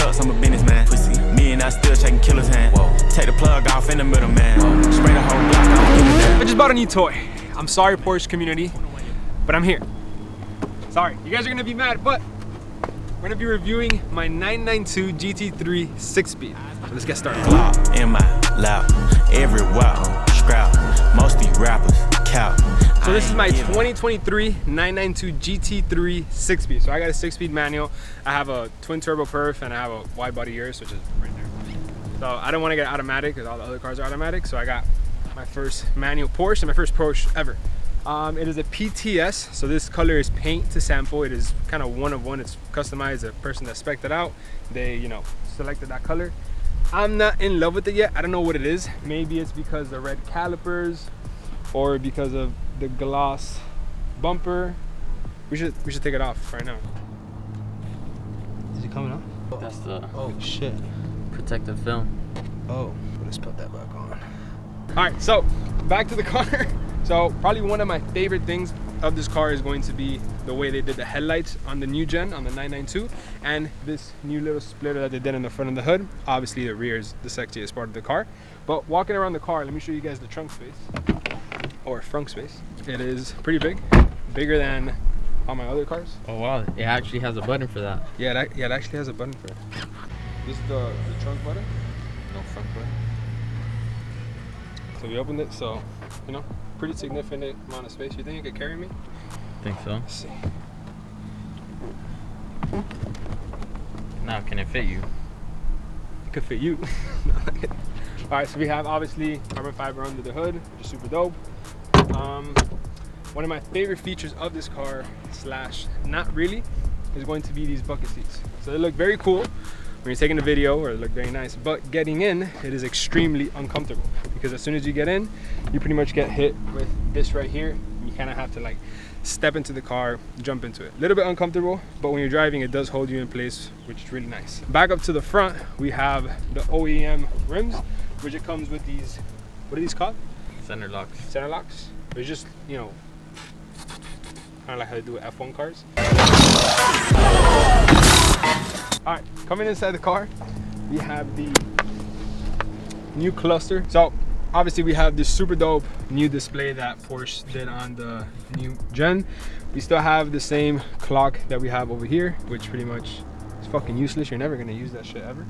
trucks, I'm a businessman. Pussy. Me and I still shaking killer's hand. Whoa. Take the plug off in the middle, man. Whoa. Spray the whole block, I don't give a damn. I just bought a new toy. I'm sorry, Porsche community, but I'm here. Sorry, you guys are gonna be mad, but we're gonna be reviewing my 992 GT3 6-speed. So let's get started. In my lap, every wow, scrap. Most of these rappers, cow. So this is my 2023 992 GT3 6-speed. So I got a 6-speed manual. I have a twin turbo perf and I have a wide body Urus, which is right there. So I don't want to get automatic because all the other cars are automatic. So I got my first manual Porsche and my first Porsche ever. It is a PTS, so this color is paint to sample. It is kind of one of one. It's customized. The person that spec'd it out, they, you know, selected that color. I'm not in love with it yet. I don't know what it is. Maybe it's because the red calipers or because of the gloss bumper. We should take it off right now. Is it coming off? That's the shit. protective film. Oh, let's put that back on. All right, so back to the car. So probably one of my favorite things of this car is going to be the way they did the headlights on the new gen, on the 992, and this new little splitter that they did in the front of the hood. Obviously the rear is the sexiest part of the car. But walking around the car, let me show you guys the trunk space, or front space. It is pretty big, bigger than all my other cars. Oh wow, it actually has a button for that. Yeah, it actually has a button for it. This is the trunk button, no front button. So we opened it, so, you know, pretty significant amount of space. You think you could carry me? I think so. Let's see. Now, can it fit you? It could fit you. All right, so we have obviously carbon fiber under the hood, which is super dope. One of my favorite features of this car, slash not really, is going to be these bucket seats. So they look very cool when you're taking a video, or they look very nice, but getting in, it is extremely uncomfortable because as soon as you get in, you pretty much get hit with this right here. You kind of have to like step into the car, jump into it. A little bit uncomfortable, but when you're driving, it does hold you in place, which is really nice. Back up to the front, we have the OEM rims, which it comes with these, what are these called? Center locks. Center locks. It's just, you know, kind of like how they do with F1 cars. All right, coming inside the car, we have the new cluster. So obviously we have this super dope new display that Porsche did on the new gen. We still have the same clock that we have over here, which pretty much is fucking useless. You're never gonna use that shit ever.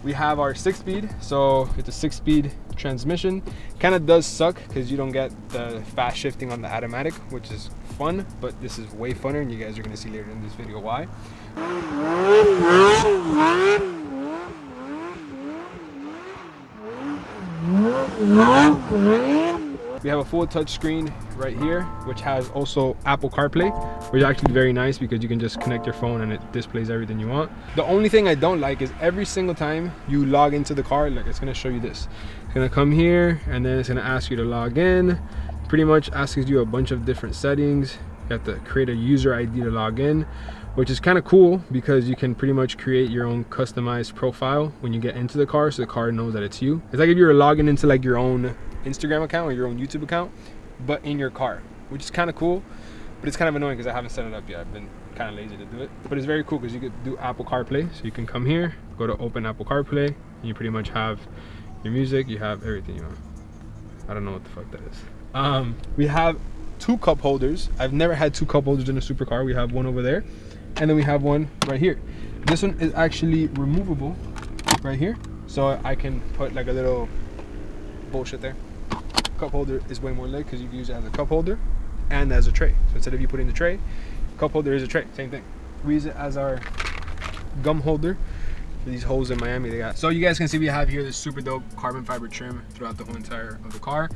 We have our 6-speed, so it's a 6-speed transmission. Kind of does suck because you don't get the fast shifting on the automatic, which is fun, but this is way funner, and you guys are gonna see later in this video why. We have a full touch screen right here, which has also Apple CarPlay, which is actually very nice because you can just connect your phone and it displays everything you want. The only thing I don't like is every single time you log into the car, like it's gonna show you this. It's gonna come here and then it's gonna ask you to log in. Pretty much asks you a bunch of different settings. You have to create a user ID to log in, which is kind of cool because you can pretty much create your own customized profile when you get into the car, so the car knows that it's you. It's like if you were logging into like your own Instagram account or your own YouTube account, but in your car, which is kind of cool, but it's kind of annoying because I haven't set it up yet. I've been kind of lazy to do it, but it's very cool because you could do Apple CarPlay. So you can come here, go to open Apple CarPlay, and you pretty much have your music, you have everything you want. I don't know what the fuck that is. We have 2 cup holders. I've never had 2 cup holders in a supercar. We have one over there, and then we have one right here. This one is actually removable right here, so I can put like a little bullshit there. Cup holder is way more lit because you can use it as a cup holder and as a tray. So instead of you putting the tray, cup holder is a tray, same thing. We use it as our gum holder for these holes in Miami they got. So you guys can see we have here this super dope carbon fiber trim throughout the whole entire of the car.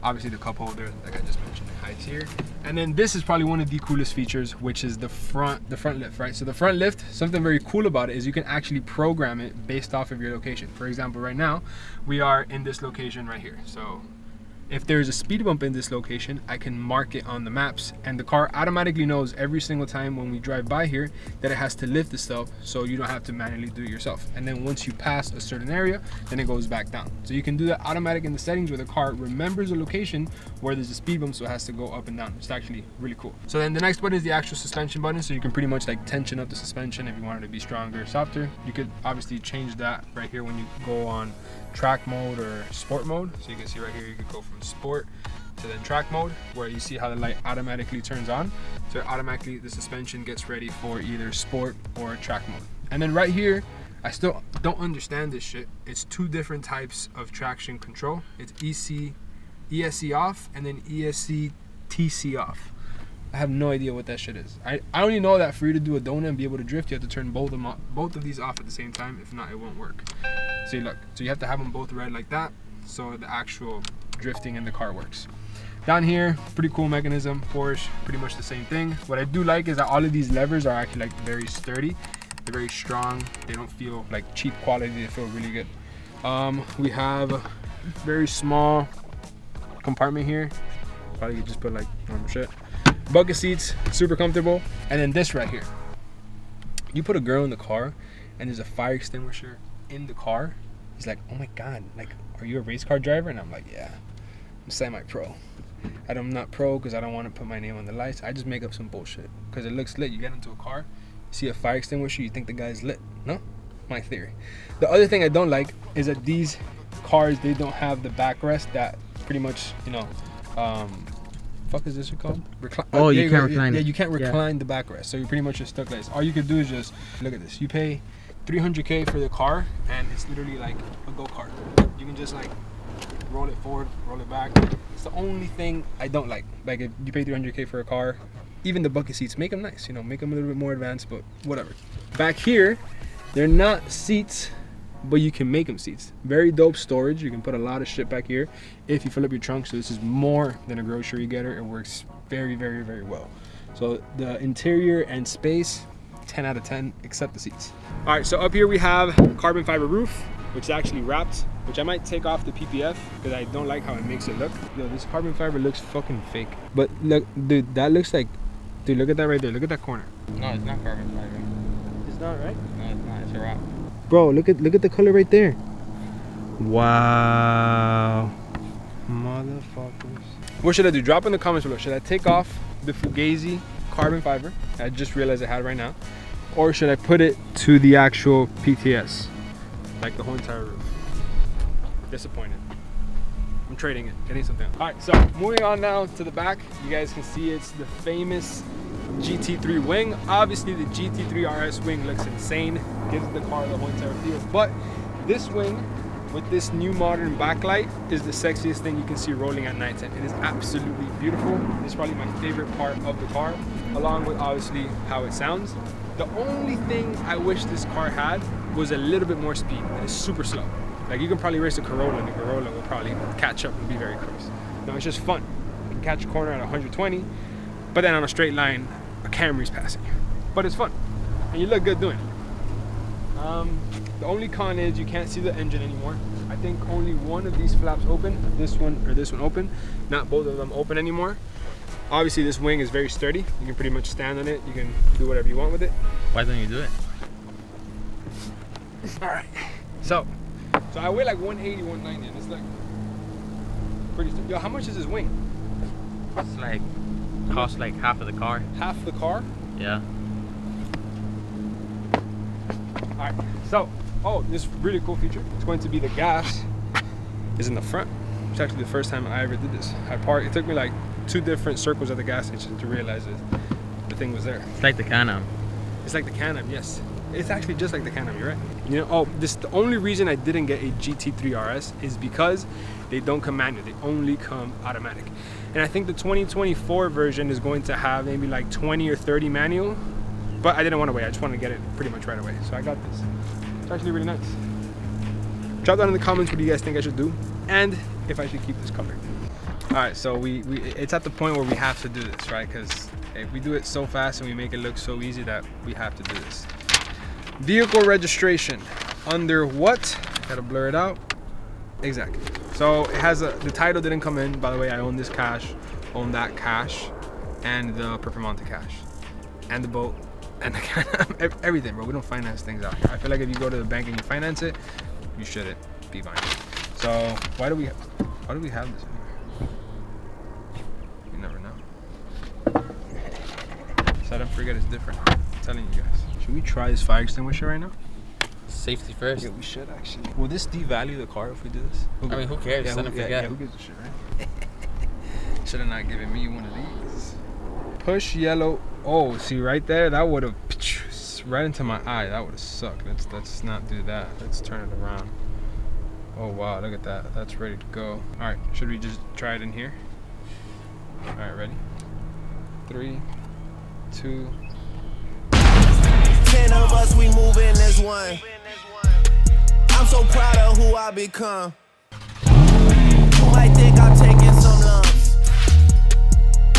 Obviously the cup holder, like I just mentioned, it hides here. And then this is probably one of the coolest features, which is the front lift, right? So the front lift, something very cool about it is you can actually program it based off of your location. For example, right now, we are in this location right here. So if there's a speed bump in this location, I can mark it on the maps, and the car automatically knows every single time when we drive by here that it has to lift itself, so you don't have to manually do it yourself. And then once you pass a certain area, then it goes back down. So you can do that automatic in the settings where the car remembers a location where there's a speed bump, so it has to go up and down. It's actually really cool. So then the next button is the actual suspension button, so you can pretty much like tension up the suspension if you want it to be stronger or softer. You could obviously change that right here when you go on track mode or sport mode. So you can see right here, you could go from sport to then track mode, where you see how the light automatically turns on. So automatically the suspension gets ready for either sport or track mode. And then right here, I still don't understand this shit. It's two different types of traction control. It's ESC off and then ESC TC off. I have no idea what that shit is. I only know that for you to do a donut and be able to drift, you have to turn both of these off at the same time. If not, it won't work. See, look, so you have to have them both red like that, so the actual drifting in the car works. Down here, pretty cool mechanism. Porsche, pretty much the same thing. What I do like is that all of these levers are actually like very sturdy. They're very strong. They don't feel like cheap quality. They feel really good. We have a very small compartment here. Probably could just put like normal shit. Bucket seats, super comfortable. And then this right here. You put a girl in the car and there's a fire extinguisher in the car. He's like, oh my God, like, are you a race car driver? And I'm like, yeah, I'm semi-pro. I'm not pro because I don't want to put my name on the lights. I just make up some bullshit because it looks lit. You get into a car, see a fire extinguisher, you think the guy's lit. No, my theory. The other thing I don't like is that these cars, they don't have the backrest that pretty much, you know, fuck is this called? Oh, you can't recline it. Yeah, you can't recline the backrest, so you're pretty much just stuck like this. All you could do is just look at this. You pay $300K for the car, and it's literally like a go-kart. You can just like roll it forward, roll it back. It's the only thing I don't like. Like if you pay $300K for a car, even the bucket seats, make them nice. You know, make them a little bit more advanced, but whatever. Back here, they're not seats, but you can make them seats. Very dope storage. You can put a lot of shit back here if you fill up your trunk. So this is more than a grocery getter. It works very, very, very well. So the interior and space, 10 out of 10, except the seats. All right, so up here we have carbon fiber roof, which is actually wrapped, which I might take off the PPF because I don't like how it makes it look. Yo, this carbon fiber looks fucking fake. But look, dude, that looks like, dude, look at that right there. Look at that corner. No, it's not carbon fiber. It's not, right? No, it's not. It's a wrap. Bro, look at the color right there. Wow. Motherfuckers. What should I do? Drop in the comments below. Should I take off the Fugazi carbon fiber? I just realized I had it right now. Or should I put it to the actual PTS? Like the whole entire roof. Disappointed. I'm trading it, getting something. All right, so moving on now to the back. You guys can see it's the famous GT3 wing. Obviously the GT3 RS wing looks insane. Gives the car the whole entire feel. But this wing with this new modern backlight is the sexiest thing you can see rolling at nighttime. It is absolutely beautiful. It's probably my favorite part of the car, along with obviously how it sounds. The only thing I wish this car had was a little bit more speed. It is super slow. Like you can probably race a Corolla and the Corolla will probably catch up and be very close. No, it's just fun. You can catch a corner at 120, but then on a straight line, a Camry's passing you. But it's fun, and you look good doing it. The only con is you can't see the engine anymore. I think only one of these flaps open, this one open, not both of them open anymore. Obviously this wing is very sturdy. You can pretty much stand on it. You can do whatever you want with it. Why don't you do it? All right. So I weigh like 180, 190, and it's like pretty sturdy. Yo, how much is this wing? It's like, costs like half of the car. Half the car? Yeah. All right, so, oh, this really cool feature. It's going to be the gas is in the front. It's actually the first time I ever did this. It took me like 2 different circles at the gas station to realize that the thing was there. It's like the Can-Am. It's like the Can-Am, yes. It's actually just like the Can-Am, you're right. You know, oh, the only reason I didn't get a GT3 RS is because they don't come manual, they only come automatic. And I think the 2024 version is going to have maybe like 20 or 30 manual, but I didn't want to wait. I just wanted to get it pretty much right away. So I got this. It's actually really nice. Drop down in the comments what you guys think I should do and if I should keep this color. All right, so it's at the point where we have to do this, right? Because if we do it so fast and we make it look so easy that we have to do this. Vehicle registration. Under what? Gotta blur it out. Exactly. So it has the title didn't come in. By the way, I own this cash, own that cash, and the Performante cash, and the boat, and the everything, bro. We don't finance things out here. I feel like if you go to the bank and you finance it, you shouldn't be buying it. So why do we have this anywhere? You never know. Set and forget is different. I'm telling you guys. Should we try this fire extinguisher right now? Safety first. Yeah, we should actually. Will this devalue the car if we do this? I mean, who cares? Set and forget. Yeah, who gives a shit, right? Should have not given me one of these. Push yellow. Oh, see right there? That would have right into my eye. That would have sucked. Let's not do that. Let's turn it around. Oh wow, look at that. That's ready to go. All right, should we just try it in here? All right, ready? 3, 2. 10 of us, we moving as one. I'm so proud of who I become. You might think I'm taking some lumps.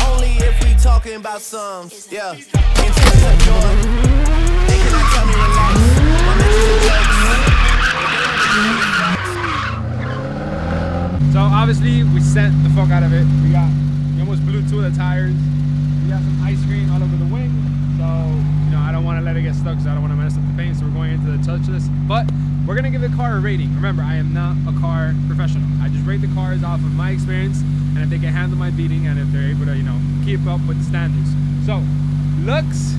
Only if we talking about sums. Yeah. Instead of joy, they cannot tell me relax. My message is jokes. So obviously we sent the fuck out of it. We almost blew 2 of the tires. We got some ice cream all over the wing. So, you know, I don't want to let it get stuck, so I don't want to mess up the paint. So we're going into the touchless. But we're going to give the car a rating. Remember, I am not a car professional. I just rate the cars off of my experience and if they can handle my beating and if they're able to, you know, keep up with the standards. So, looks,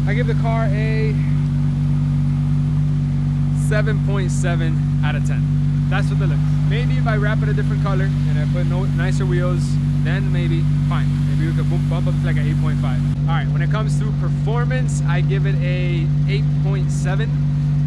I give the car a 7.7 out of 10. That's what the looks. Maybe if I wrap it a different color and I put nicer wheels, then maybe fine. Maybe we could bump up to like an 8.5. All right, when it comes to performance, I give it a 8.7.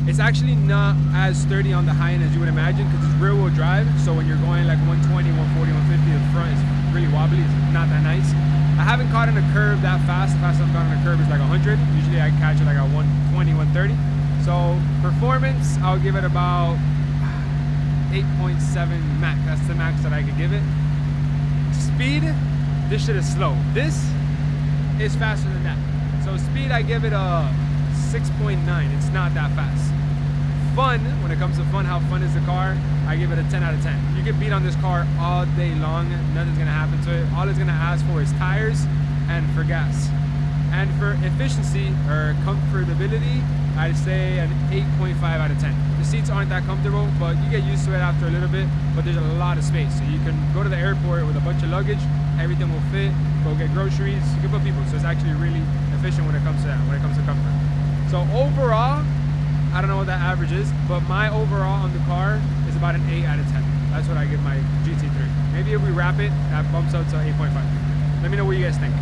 It's actually not as sturdy on the high end as you would imagine because it's rear wheel drive. So when you're going like 120, 140, 150, the front is really wobbly. It's not that nice. I haven't caught in a curve that fast. The fastest I've caught in a curve is like 100. Usually I catch it like at 120, 130. So performance, I'll give it about 8.7 max. That's the max that I could give it. Speed, this shit is slow. This is faster than that. So speed, I give it a 6.9. It's not that fast. Fun, when it comes to fun, how fun is the car? I give it a 10 out of 10. You can beat on this car all day long. Nothing's gonna happen to it. All it's gonna ask for is tires and for gas. And for efficiency or comfortability, I'd say an 8.5 out of 10. The seats aren't that comfortable, but you get used to it after a little bit, but there's a lot of space. So you can go to the airport with a bunch of luggage, everything will fit, go get groceries, you can put people. So it's actually really efficient when it comes to that, when it comes to comfort. So overall, I don't know what that average is, but my overall on the car is about an 8 out of 10. That's what I give my GT3. Maybe if we wrap it, that bumps out to 8.5. Let me know what you guys think.